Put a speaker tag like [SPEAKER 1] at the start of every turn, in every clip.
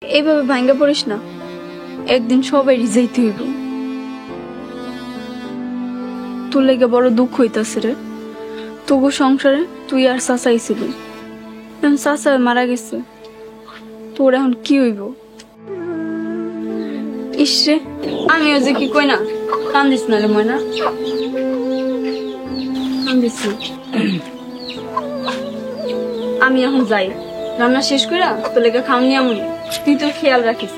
[SPEAKER 1] এইভাবে ভাঙ্গা পড়িস না, একদিন সবাই যাইতে হইব। তোর লেগে বড় দুঃখ হইতাছে রে। তবু সংসারে তুই আর চাচাই ছিল, এখন চাচা মারা গেছে, তোর এখন কি হইব? ইসরে, আমিও যে কি কই না, কান্দিস না রে ময়না, কান্দিস না। আমি এখন যাই, রান্না শেষ কইরা তোর লেগে খাম নিয়ে আমুনি, তুই তোর খেয়াল রাখিস।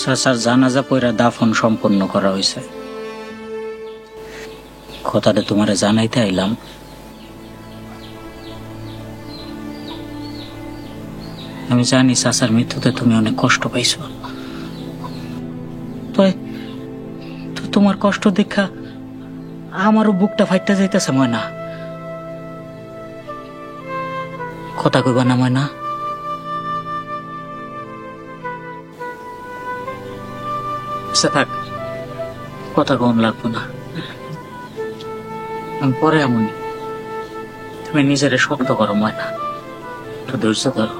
[SPEAKER 2] চাচার জানাজা পইরা দাফন সম্পন্ন করা হয়েছে। কথাটা তোমারে জানাইতে আইলাম। আমি জানি চাচার মৃত্যুতে তুমি অনেক কষ্ট পাইছো, তো তোমার কষ্ট দেখা আমারও বুকটা ফাইটটা যাইতেছে ময়না। কথা কইবা না ময়না? থাক, কথা কম লাগবো না, আমি পরে এমনই। তুমি নিজের শক্ত করো ময়না, একটু ধৈর্য ধরো।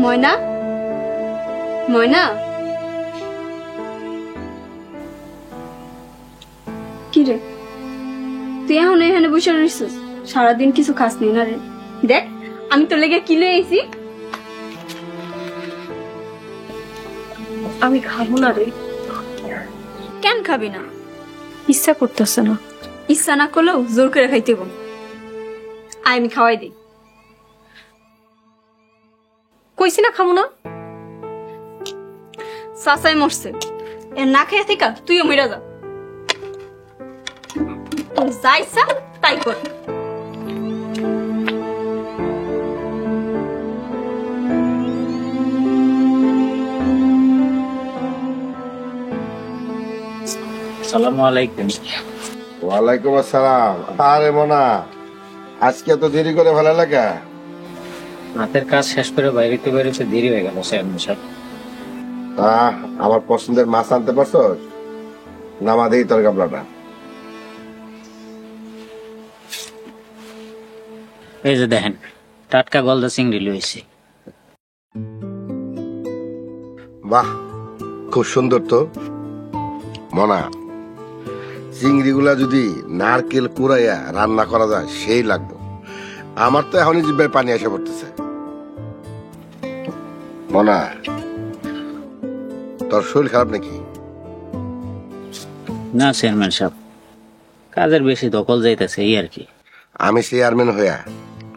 [SPEAKER 1] ময়না, ময়না, কি রে তুই এখন এখানে বসে রইছিস? সারাদিন কিছু খাস নি না রে? দেখ আমি তোর লেগে কি লয়ে আইছি।
[SPEAKER 3] আমি খাবো না রে।
[SPEAKER 1] কেন খাবি না?
[SPEAKER 3] ইচ্ছা করতেছে না।
[SPEAKER 1] ইচ্ছা না করলেও জোর করে খাইতে হইব। আয় আমি খাওয়াই দিই।
[SPEAKER 3] কইছি না খাবো না।
[SPEAKER 1] চাচাই মরছে, এর না খেয়ে থেকে তুইও মরে যা। তোর যা ইচ্ছা তাই কর।
[SPEAKER 2] আসসালামু আলাইকুম।
[SPEAKER 4] ওয়ালাইকুম আসসালাম। আরে মোনা, আজকে তো দেরি করে ভালো লাগা।
[SPEAKER 2] হাতের কাজ শেষ করে বাইরেতে বেরোতে দেরি হয়ে গেল স্যার।
[SPEAKER 4] তা আমার পছন্দের মাছ আনতে পারছো? নামা দেই তোর গাবলাটা।
[SPEAKER 2] এই যে দেখেন, টাটকা গলদা চিংড়ি লইছি।
[SPEAKER 4] বাহ, খুব সুন্দর তো মোনা। চিংড়িগুলা যদি নারকেল কুড়াইয়া রান্না করা যায় সেই লাগতো। আমার তো এখনই জিব্বায় পানি এসে পড়তেছে। মোনা, তোর শরীর খারাপ নাকি?
[SPEAKER 2] না চেয়ারম্যান সাহেব, কাজের বেশি দখল যাইতেছে এই আর কি।
[SPEAKER 4] আমি চেয়ারম্যান হইয়া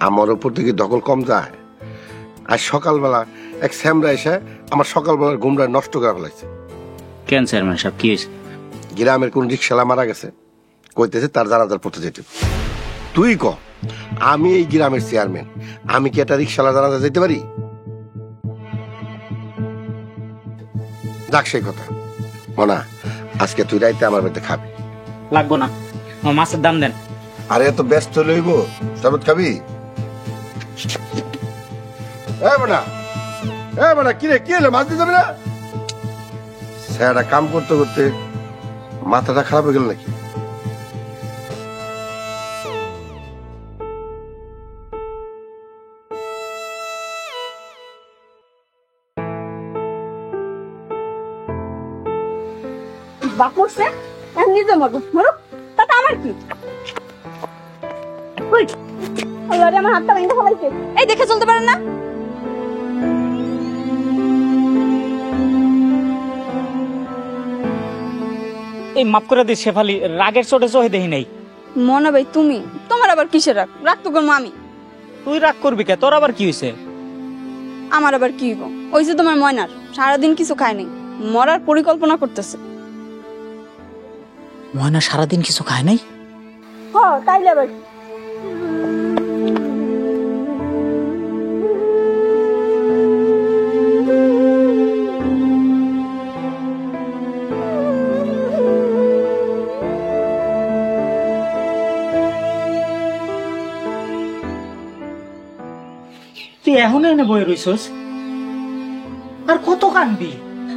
[SPEAKER 4] আমার উপর থেকে দখল কম যায়? আর সকালবেলা এক স্যামরা এসে আমার সকালবেলার ঘুমটা নষ্ট করে ফেলাইছে।
[SPEAKER 2] কেন চেয়ারম্যান সাহেব, কি হয়েছে?
[SPEAKER 4] গ্রামের কোন রিক্সালা মারা গেছে, কইতেছে তার জানাজার পড়তে যেতে। তুই ক, আমি এই গ্রামের চেয়ারম্যান, আমি কি একটা রিক্সালা জানাজা যেতে পারি? যাক সেই কথা। মনা, আজকে তুই রাইতে আমার বাড়িতে খাবি।
[SPEAKER 2] লাগবো না, আমার মাছের দাম দেন।
[SPEAKER 4] আরে এত ব্যস্ত লইব, শরবত খাবি? কি রে, কি হলো, মাছ দিয়ে যাবি না? স্যার কাম করতে করতে মাথাটা খারাপ হয়ে গেল নাকি?
[SPEAKER 1] বাপ মরছে, এখন নিজে মরবো, মরো, তাতে আমার কি? ওই, আল্লাহ রে, আমার হাতটা ভেঙে ফেলাইছে। এই দেখে চলতে পারেন না?
[SPEAKER 5] এই মাফ করে দিস শেফালি, রাগের চোটে চোখে দেখি নাই।
[SPEAKER 1] মনা ভাই তুমি, তোমার আবার কিসের রাগ? রাগ তো করবো আমি।
[SPEAKER 5] তুই রাগ করবি কে? তোর আবার কি হয়েছে?
[SPEAKER 1] আমার আবার কি হইব? ওই যে তোমার ময়নার সারাদিন কিছু খায় নাই, মরার পরিকল্পনা করতেছে।
[SPEAKER 5] ময়না সারাদিন কিছু খায় নাই?
[SPEAKER 1] হ্যাঁ, তাইলে আবার
[SPEAKER 2] তুই এখন এনে বয়ে রইছস? আর কত কানবি?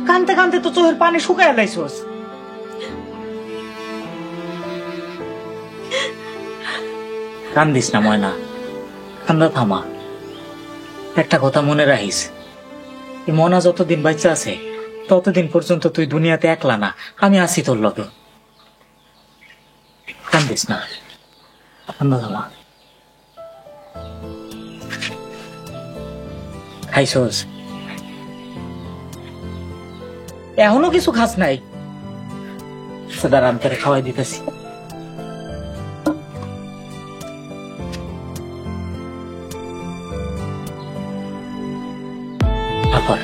[SPEAKER 2] কানতে কানতে তো চোখের পানি শুকায় লাইছস। কান্দিস না ময়না, কান্দা থামা। একটা কথা মনে রাখিস, এই মনা যতদিন বাচ্চা আছে ততদিন পর্যন্ত তুই দুনিয়াতে একলা না, আমি আছি তোর লগে। কান্দিস না, কান্দা থামা। খাইছস? এখনো কিছু খাস নাই? দাঁড়া, আমি তোরে খাওয়াই দিতেছি। আবার